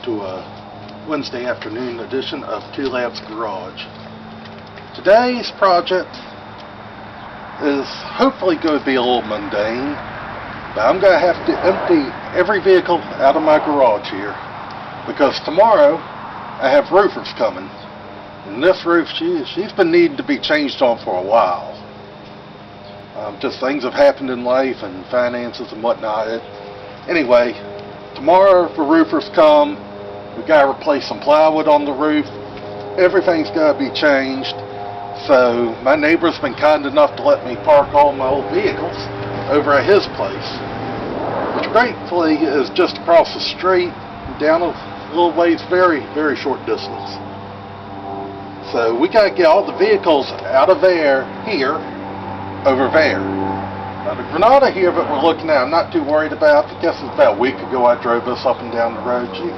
to a Wednesday afternoon edition of Two Labs Garage. Today's project is hopefully going to be a little mundane, but I'm going to have to empty every vehicle out of my garage here because tomorrow I have roofers coming, and this roof she's been needing to be changed on for a while. Just things have happened in life and finances and whatnot. Anyway, tomorrow the roofers come. We got to replace some plywood on the roof. Everything's got to be changed. So my neighbor's been kind enough to let me park all my old vehicles over at his place, which gratefully is just across the street, down a little ways, very, very short distance. So we got to get all the vehicles out of there, here, over there. Now the Granada here that we're looking at, I'm not too worried about. I guess it's about a week ago I drove this up and down the road. She's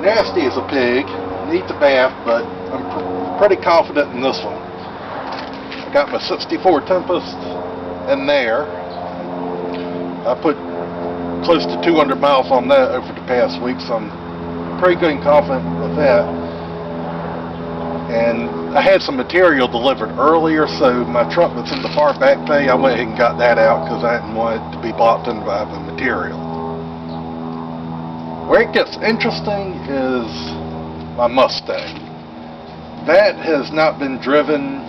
nasty as a pig, needs a bath, but I'm pretty confident in this one. I got my 64 Tempest in there. I put close to 200 miles on that over the past week, so I'm pretty good and confident with that. And I had some material delivered earlier, so my truck that's in the far back bay, I went ahead and got that out because I didn't want it to be blocked in by the material. Where it gets interesting is my Mustang. That has not been driven,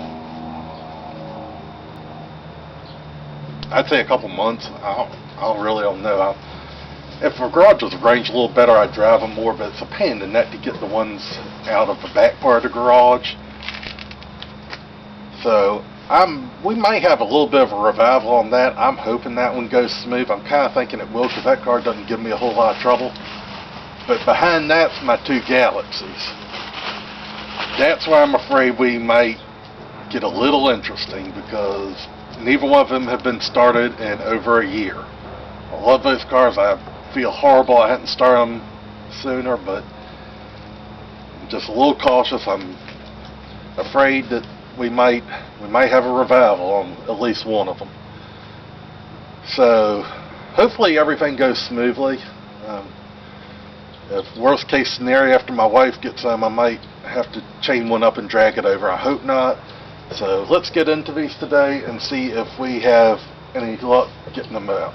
I'd say a couple months. I really don't know. If the garage was arranged a little better, I'd drive them more, but it's a pain in the neck to get the ones out of the back part of the garage. So we might have a little bit of a revival on that. I'm hoping that one goes smooth. I'm kind of thinking it will because that car doesn't give me a whole lot of trouble. But behind that's my two Galaxies. That's where I'm afraid we might get a little interesting because neither one of them have been started in over a year. I love those cars. I feel horrible I hadn't started them sooner, but I'm just a little cautious. I'm afraid that we might have a revival on at least one of them. So hopefully everything goes smoothly. If worst case scenario, after my wife gets home, I might have to chain one up and drag it over. I hope not. So let's get into these today and see if we have any luck getting them out.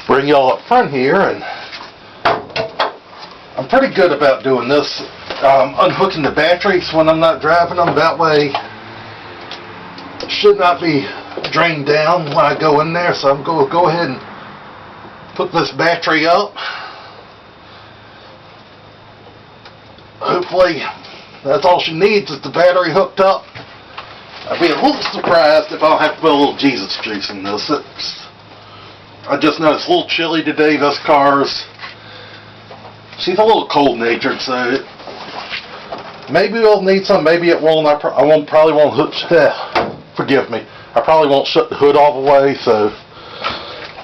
Bring y'all up front here, and I'm pretty good about doing this, unhooking the batteries when I'm not driving them. That way it should not be drained down when I go in there. So I'm going to go ahead and put this battery up. Hopefully that's all she needs is the battery hooked up. I'd be a little surprised if I don't have to put a little Jesus juice in this. I just know it's a little chilly today. This she's a little cold-natured, so maybe we'll need some, maybe it won't. I probably won't forgive me. I probably won't shut the hood all the way, so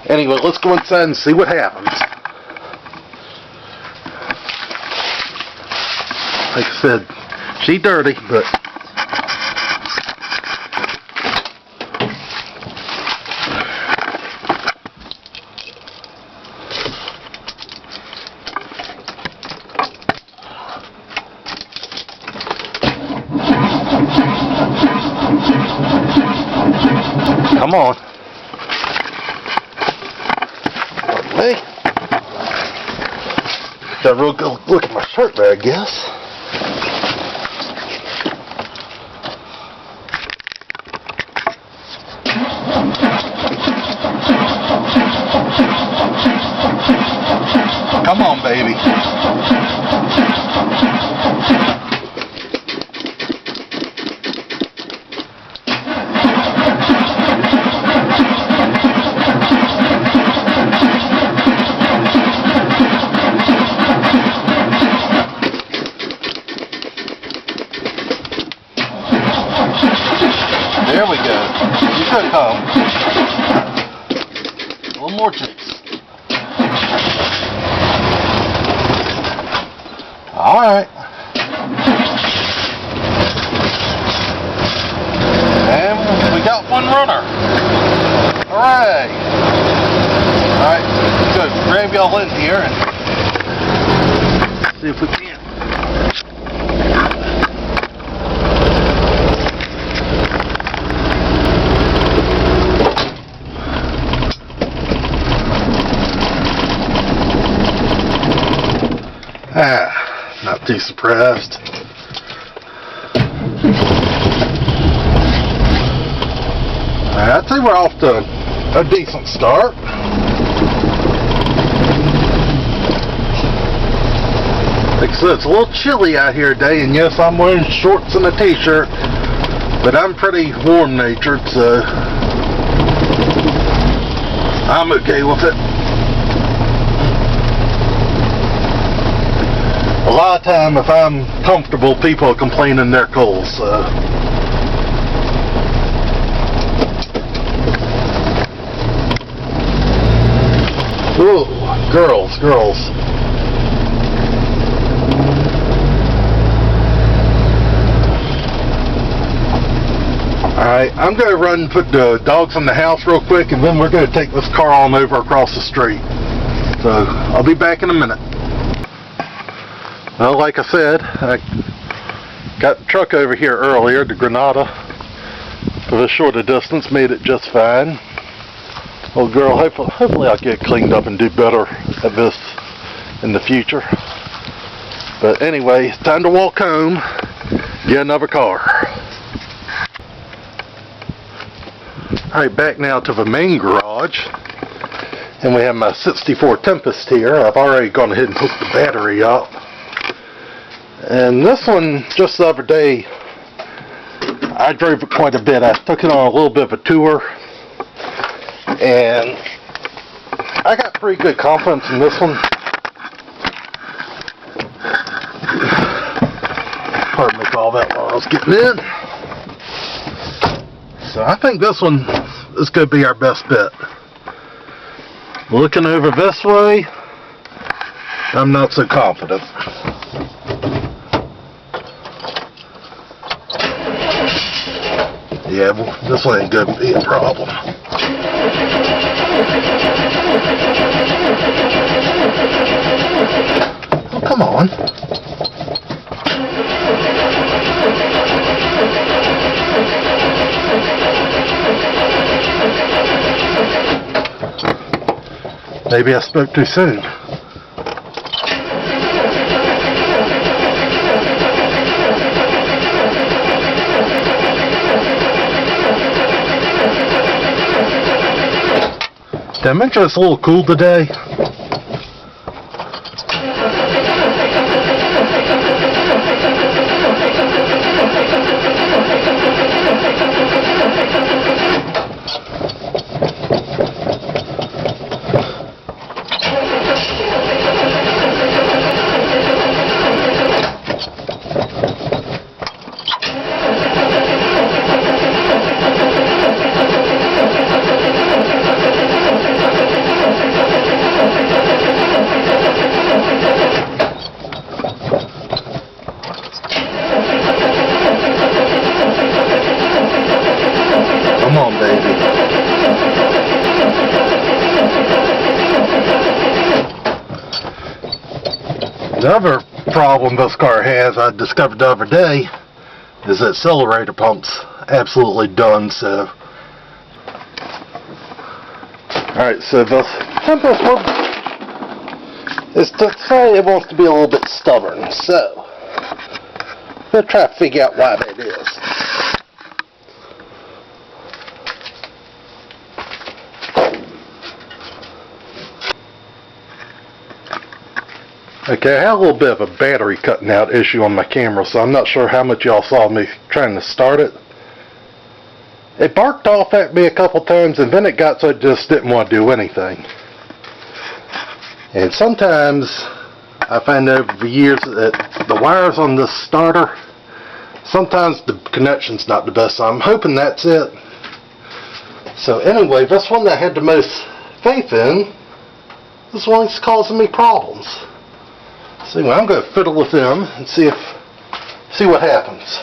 anyway, let's go inside and see what happens. Like I said, she's dirty, but come on. Hey. Got a real good look at my shirt there, I guess. Come on, baby. There we go. You could come. A little more chicks. Alright. And we got one runner. Alright. Alright, let's go grab y'all in here and see if we can. Not too surprised. I'd say we're off to a decent start. Like I said, it's a little chilly out here today, and yes, I'm wearing shorts and a t-shirt, but I'm pretty warm-natured, so I'm okay with it. A lot of time, if I'm comfortable, people are complaining they're cold, so. Ooh, girls. Alright, I'm going to run and put the dogs in the house real quick, and then we're going to take this car on over across the street. So, I'll be back in a minute. Well, like I said, I got the truck over here earlier to Granada for the shorter distance, made it just fine. Well, girl, hopefully I'll get cleaned up and do better at this in the future. But anyway, it's time to walk home, get another car. Alright, back now to the main garage. And we have my 64 Tempest here. I've already gone ahead and hooked the battery up. And this one, just the other day, I drove it quite a bit. I took it on a little bit of a tour, and I got pretty good confidence in this one. Pardon me for all that while I was getting in. So I think this one is going to be our best bet. Looking over this way, I'm not so confident. Yeah, well, this one ain't going to be a problem. Oh, come on. Maybe I spoke too soon. Did I mention it's a little cool today? Come on, baby. The other problem this car has, I discovered the other day, is that accelerator pump's absolutely done, so. Alright, so the simplest one is to say it wants to be a little bit stubborn, so I'm going to try to figure out why that is. Okay, I had a little bit of a battery cutting out issue on my camera, so I'm not sure how much y'all saw me trying to start it. It barked off at me a couple times, and then it got so it just didn't want to do anything. And sometimes I find over the years that the wires on this starter, sometimes the connection's not the best, so I'm hoping that's it. So anyway, this one that I had the most faith in, this one's causing me problems. So anyway, I'm going to fiddle with them and see what happens.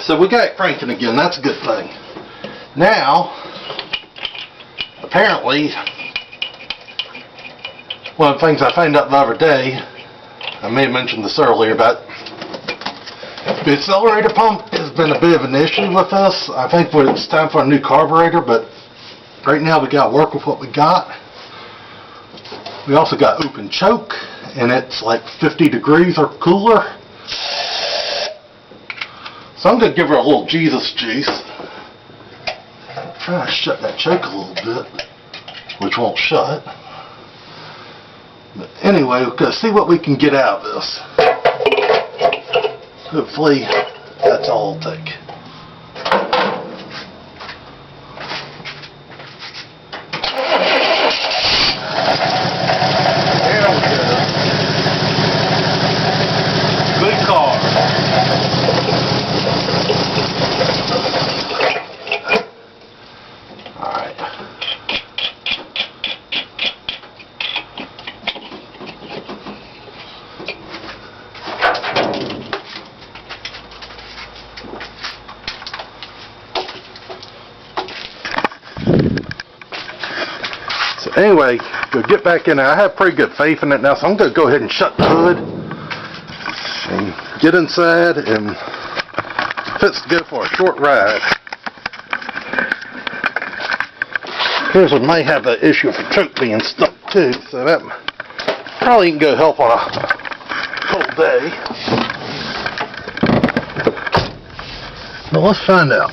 So we got it cranking again. That's a good thing. Now, apparently, one of the things I found out the other day, I may have mentioned this earlier, but the accelerator pump has been a bit of an issue with us. I think it's time for a new carburetor, but right now we got to work with what we got. We also got open choke, and it's like 50 degrees or cooler. So I'm going to give her a little Jesus juice. Try to shut that choke a little bit, which won't shut. But anyway, we're going to see what we can get out of this. Hopefully, that's all it'll take. There we go. Good car. Anyway, go get back in there. I have pretty good faith in it now, so I'm going to go ahead and shut the hood and get inside and fits to go for a short ride. Here's what may have the issue of the choke being stuck too, so that probably can go help on a cold day. But let's find out.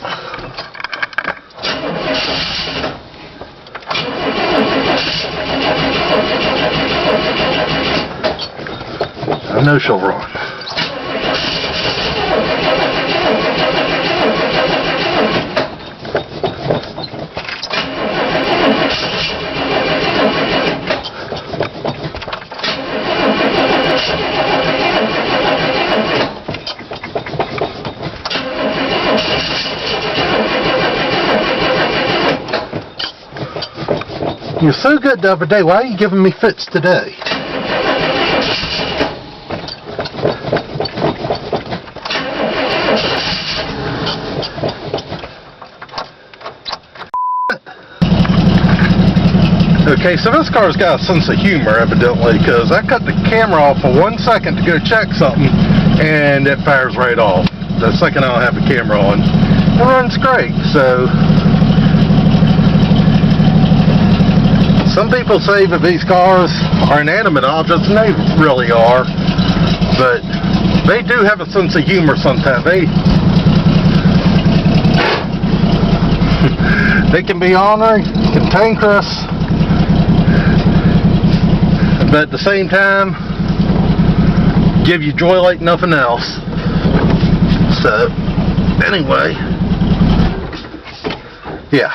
I know she'll run. You're so good the other day. Why are you giving me fits today? Okay, so this car's got a sense of humor, evidently, because I cut the camera off for 1 second to go check something, and it fires right off. The second I don't have the camera on. It runs great, so... Some people say that these cars are inanimate objects, and they really are, but they do have a sense of humor sometimes. They can be ornery, cantankerous, but at the same time, give you joy like nothing else. So, anyway, yeah,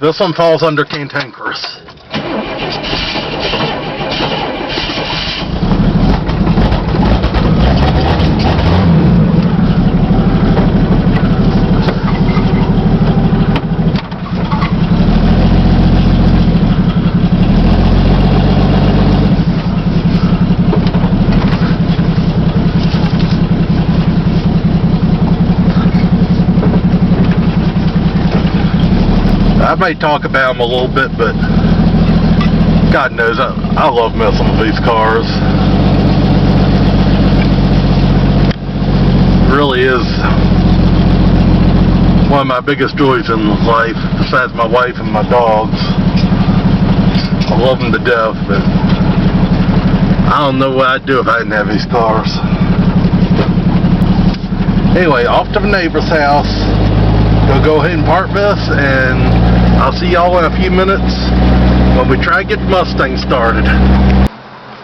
this one falls under cantankerous. I may talk about them a little bit, but God knows I love messing with these cars. It really is one of my biggest joys in life, besides my wife and my dogs. I love them to death, but I don't know what I'd do if I didn't have these cars. Anyway, off to the neighbor's house. Go ahead and park this, and I'll see y'all in a few minutes when we try to get the Mustang started.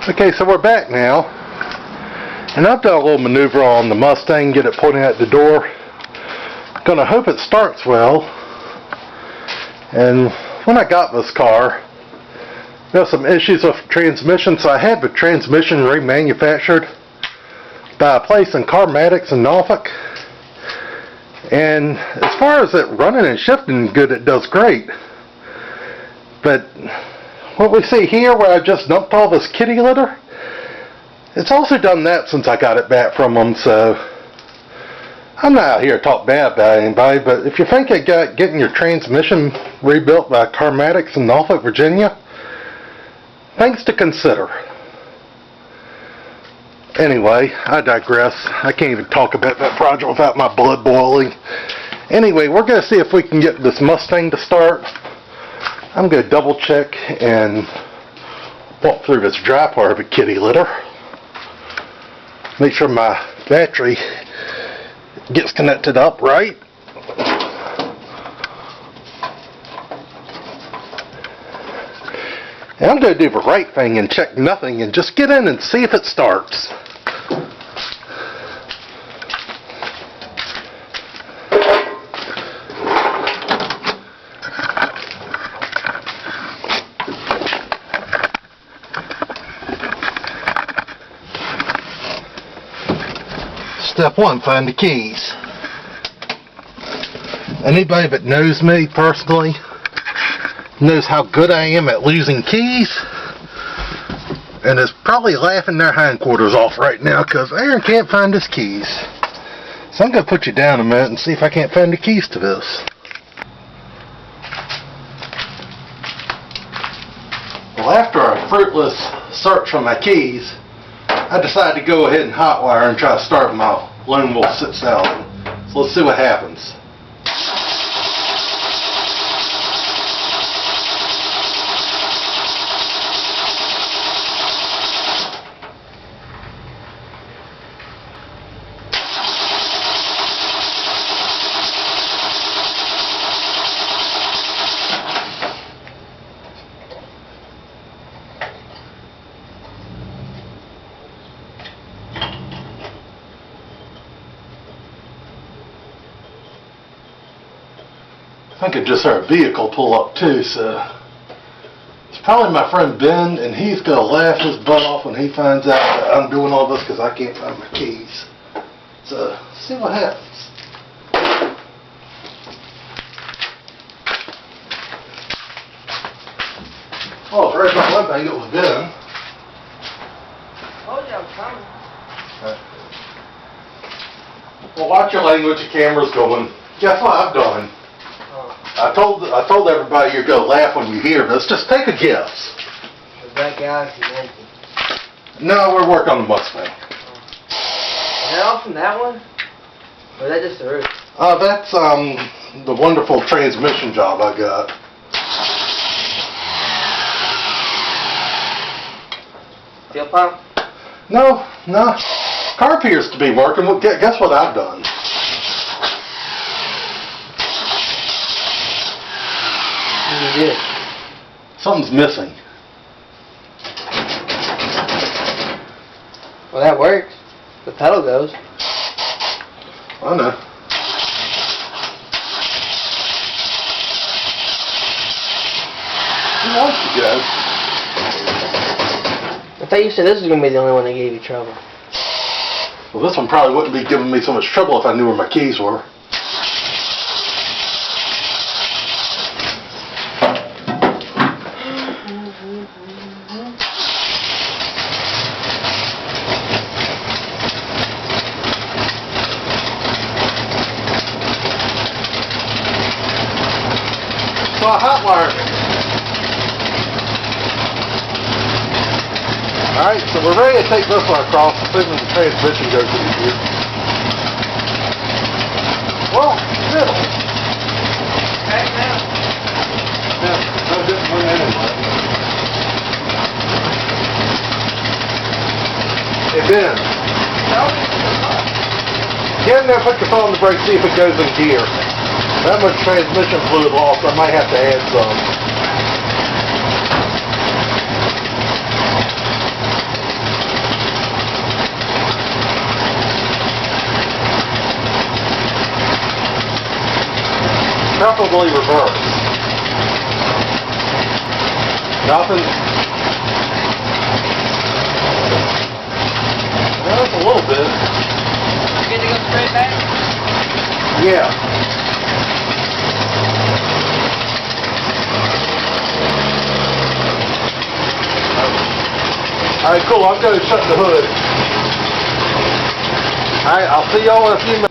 Okay, so we're back now, and I've done a little maneuver on the Mustang, get it pointing at the door. Gonna hope it starts well. And when I got this car, there were some issues with transmission, so I had the transmission remanufactured by a place in Carmatics in Norfolk. And as far as it running and shifting good, it does great. But what we see here, where I just dumped all this kitty litter, it's also done that since I got it back from them. So I'm not out here to talk bad about anybody, but if you think of getting your transmission rebuilt by Carmatics in Norfolk, Virginia, things to consider. Anyway, I digress. I can't even talk about that project without my blood boiling. Anyway, we're going to see if we can get this Mustang to start. I'm going to double check and walk through this dry part of a kitty litter. Make sure my battery gets connected up right. And I'm going to do the right thing and check nothing and just get in and see if it starts. Step one, find the keys. Anybody that knows me personally knows how good I am at losing keys, and is probably laughing their hindquarters off right now because Aaron can't find his keys. So I'm going to put you down a minute and see if I can't find the keys to this. Well, after a fruitless search for my keys, I decided to go ahead and hotwire and try to start my Lone Wolf 6000. So let's see what happens. I think I just heard a vehicle pull up too, so it's probably my friend Ben, and he's going to laugh his butt off when he finds out that I'm doing all this because I can't find my keys. So, see what happens. Oh, if there's not one thing, it was Ben. Oh, yeah, I'm coming. Well, watch your language, the camera's going. Guess what I've done? I told everybody you're going to laugh when you hear this. Just take a guess. Is that Galaxie empty? No, we're working on the Mustang. Is that all from that one? Or is that just the roof? That's the wonderful transmission job I got. Fuel pump? No. Car appears to be working. Well, guess what I've done? What did you do? Something's missing. Well, that works. The pedal goes. I know. Who wants to go? I thought you said this was going to be the only one that gave you trouble. Well, this one probably wouldn't be giving me so much trouble if I knew where my keys were. So I hotwired it. Alright, so we're ready to take this one across, assuming the transmission goes easier. Well, middle. Back now. No, it didn't win anyway. It did. Get in there, put your foot on the brake, see if it goes in gear. That much transmission fluid loss, I might have to add some. Preferably reverse. Nothing. Well, that's a little bit. You get to go straight back? Yeah. Alright, cool. I'm going to shut the hood. Alright, I'll see y'all in a few minutes.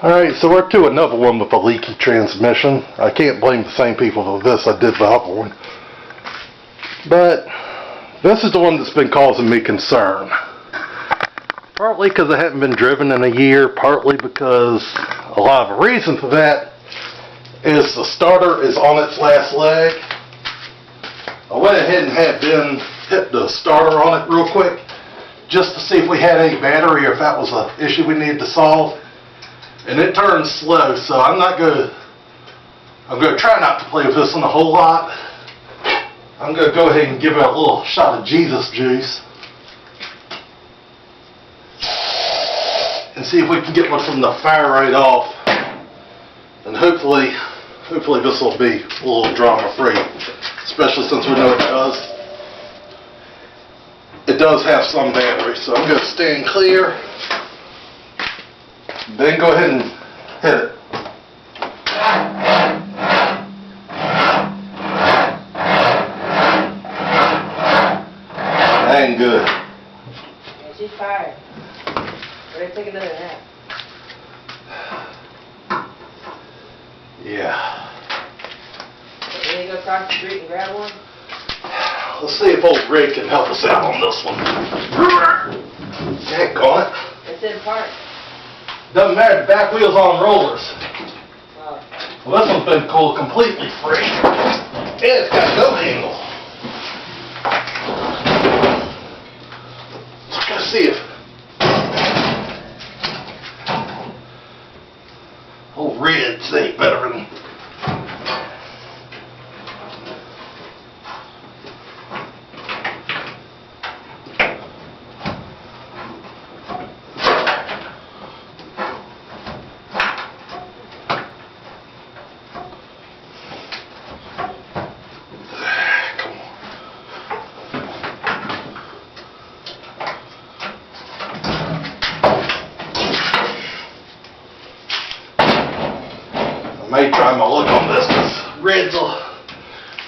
Alright, so we're to another one with a leaky transmission. I can't blame the same people for this, I did the other one. But this is the one that's been causing me concern. Partly because I haven't been driven in a year, partly because a lot of the reason for that is the starter is on its last leg. I went ahead and had Ben hit the starter on it real quick just to see if we had any battery or if that was an issue we needed to solve. And it turns slow, so I'm going to try not to play with this one a whole lot. I'm going to go ahead and give it a little shot of Jesus juice and see if we can get most of the fire right off. And hopefully this will be a little drama free, especially since we know it does have some battery. So I'm going to stand clear. Then go ahead and hit it. That ain't good. Yeah, she's fired. Ready to take another nap. Yeah. You need to go across the street and grab one? Let's see if old Rick can help us out on this one. Heck on it. It's in park. Doesn't matter, the back wheel's on rollers. Oh. Well, this one's been pulled completely free. And it's got no handle. Let's go see if old Red's ain't better than. I may try my luck on this because Red's a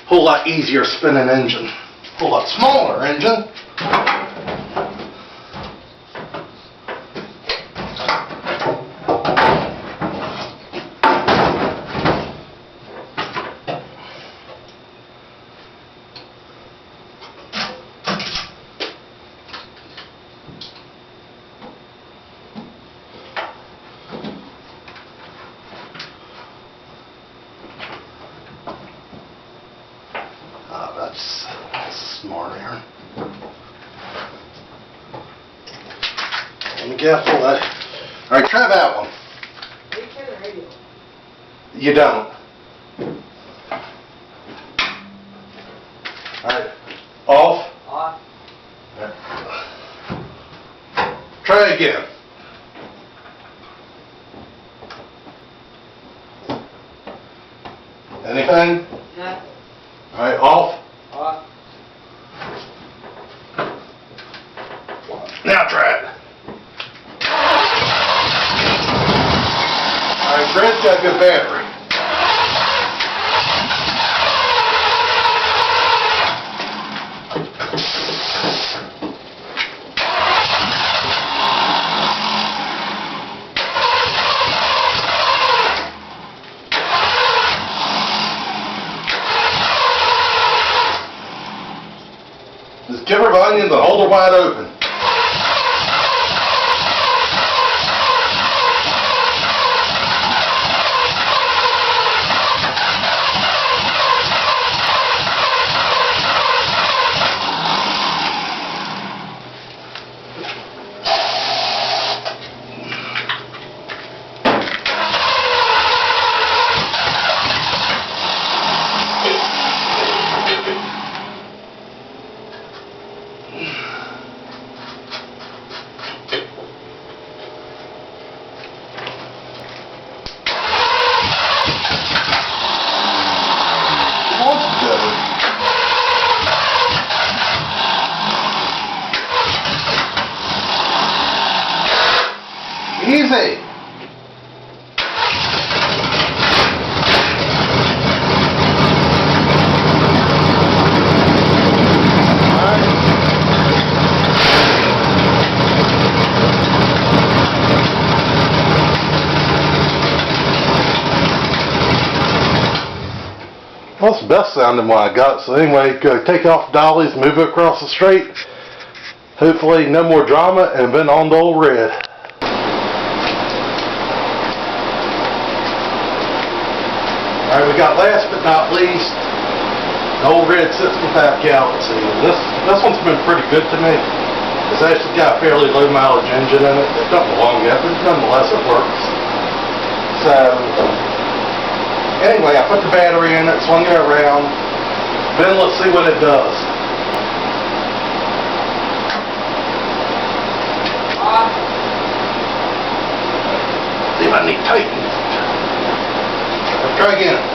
whole lot easier spinning engine. A whole lot smaller engine. That's smart, Aaron. Let me get full of that. Alright, try that one. How do you turn the radio? You don't. Alright. Off. Off. Try again. Anything? No. Alright, off. Off. Now try it. Alright, Fred's got good battery. Just give her the onions and hold her wide open. Easy. Well, it's the best sounding one I got. So anyway, go take off dollies, move it across the street. Hopefully no more drama, and then on to old Red. Alright, we got last but not least, the old Red 65 Galaxie. This one's been pretty good to me. It's actually got a fairly low mileage engine in it. It doesn't belong yet, but nonetheless it works. So, anyway, I put the battery in it, swung it around. Then let's see what it does. See if I need tightening. Let's try again.